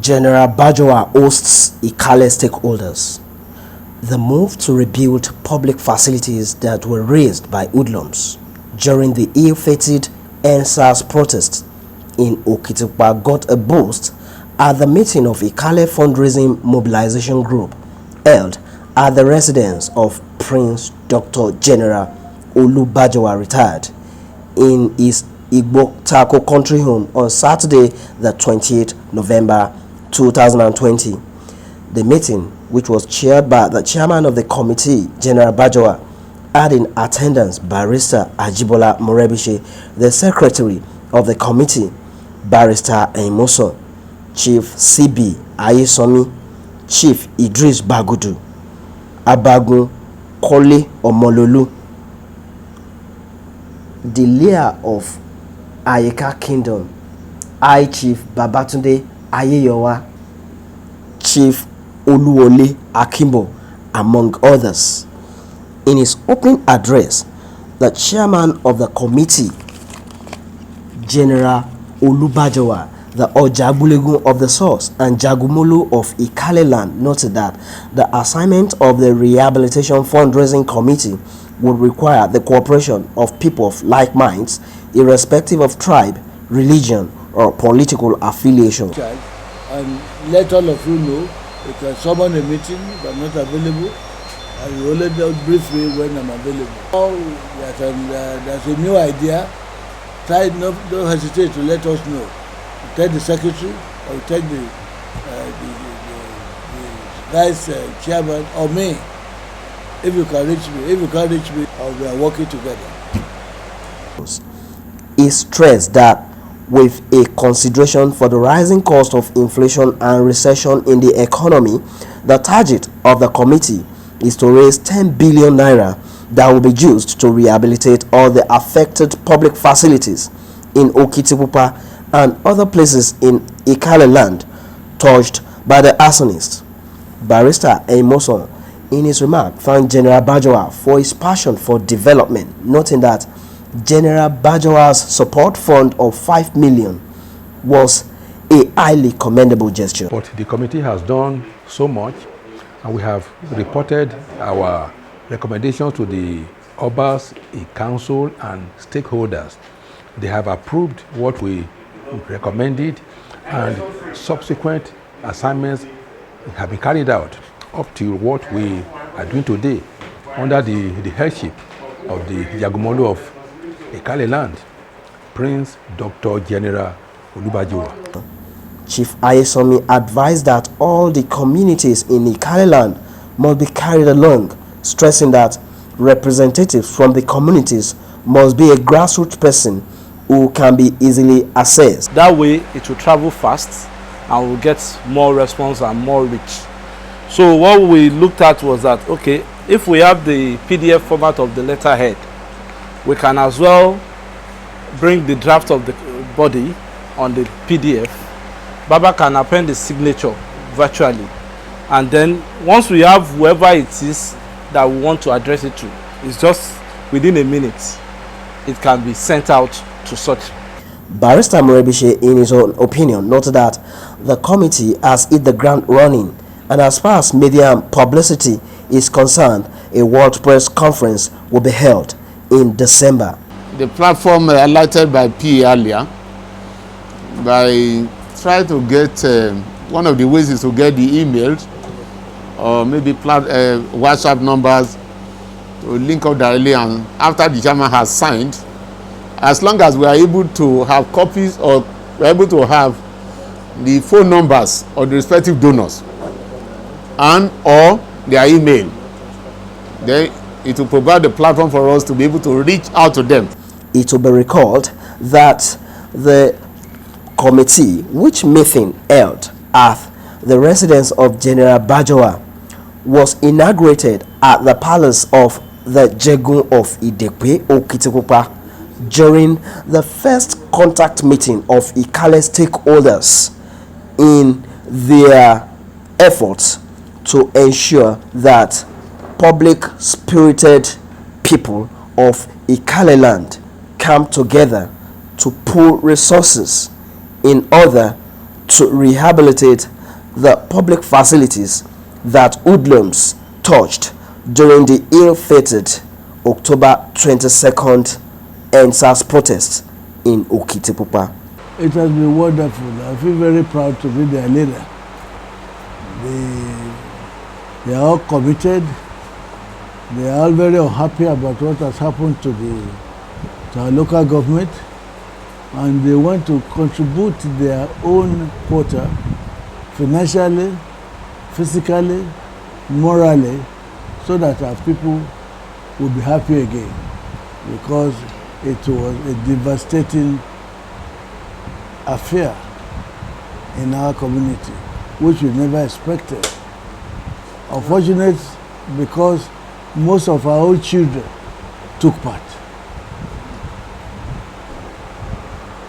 General Bajowa hosts Ikale stakeholders. The move to rebuild public facilities that were razed by hoodlums during the ill-fated NSAS protests in Okitipa got a boost at the meeting of Ikale fundraising mobilization group held at the residence of Prince Dr. General Olu Bajowa retired in his Igbo Tako country home on Saturday, the 28th November 2020. The meeting, which was chaired by the chairman of the committee, General Bajowa, had in attendance Barrister Ajibola Morebise, the secretary of the committee, Barrister Emoso, Chief CB Ayesomi, Chief Idris Bagudu, Abagun Kole Omololu, the leader of Ayeka Kingdom, High Chief Babatunde Ayeyowa, Chief Oluwole Akimbo, among others. In his opening address, the chairman of the committee, General Olu Bajowa, the Ojabulegun of the Source and Jagumolu of Ikale land, noted that the assignment of the Rehabilitation Fundraising Committee would require the cooperation of people of like minds, irrespective of tribe, religion, or political affiliation. And let all of you know, you can summon a meeting if I'm not available, and you only brief me when I'm available. Now there's a new idea. Don't hesitate to let us know. You tell the secretary, or you tell the vice chairman, or me. If you can reach me, we are working together. He stressed that with a consideration for the rising cost of inflation and recession in the economy, the target of the committee is to raise 10 billion naira that will be used to rehabilitate all the affected public facilities in Okitipupa and other places in Ikale land touched by the arsonists. Barrister Emoson, in his remark, thanked General Bajowa for his passion for development, noting that General Bajowa's support fund of 5 million was a highly commendable gesture. But the committee has done so much, and we have reported our recommendations to the Obas, the council, and stakeholders. They have approved what we recommended, and subsequent assignments have been carried out up to what we are doing today under the headship of the Jagumolu of Ikale land, Prince Dr. General Olu Bajowa. Chief Ayesomi advised that all the communities in Ikale land must be carried along, stressing that representatives from the communities must be a grassroots person who can be easily accessed. That way it will travel fast and we'll get more response and more reach. So what we looked at was that, okay, if we have the PDF format of the letterhead, we can as well bring the draft of the body on the PDF. Baba can append the signature virtually. And then once we have whoever it is that we want to address it to, it's just within a minute, it can be sent out to such. Barrister Morebise, in his own opinion, noted that the committee has hit the ground running, and as far as media and publicity is concerned, a World Press Conference will be held in December. The platform highlighted by P earlier, by trying to get, one of the ways is to get the emails or maybe WhatsApp numbers to link up directly, and after the chairman has signed, as long as we are able to have copies or we are able to have the phone numbers of the respective donors and or their email, then it will provide the platform for us to be able to reach out to them. It will be recalled that the committee, which meeting held at the residence of General Bajowa, was inaugurated at the palace of the Jegun of Idepe, Okitipupa, during the first contact meeting of Ikale stakeholders in their efforts to ensure that public-spirited people of Ikale land come together to pool resources in order to rehabilitate the public facilities that hoodlums touched during the ill-fated October 22nd NSAS protest in Okitipupa. It has been wonderful. I feel very proud to be their leader. They are all committed. They are all very unhappy about what has happened to our local government, and they want to contribute their own quota financially, physically, morally, so that our people will be happy again, because it was a devastating affair in our community, which we never expected. Unfortunate, because most of our own children took part.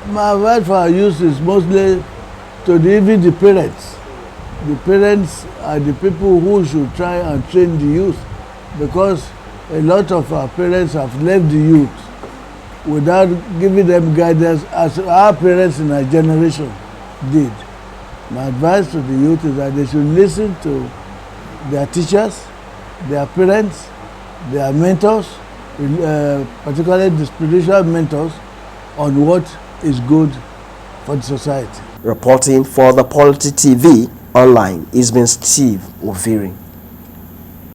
My advice for our youth is mostly to even the parents. The parents are the people who should try and train the youth, because a lot of our parents have left the youth without giving them guidance as our parents in our generation did. My advice to the youth is that they should listen to their teachers, their parents, their mentors, particularly the spiritual mentors, on what is good for the society. Reporting for the Polity TV online is been Steve Oviri.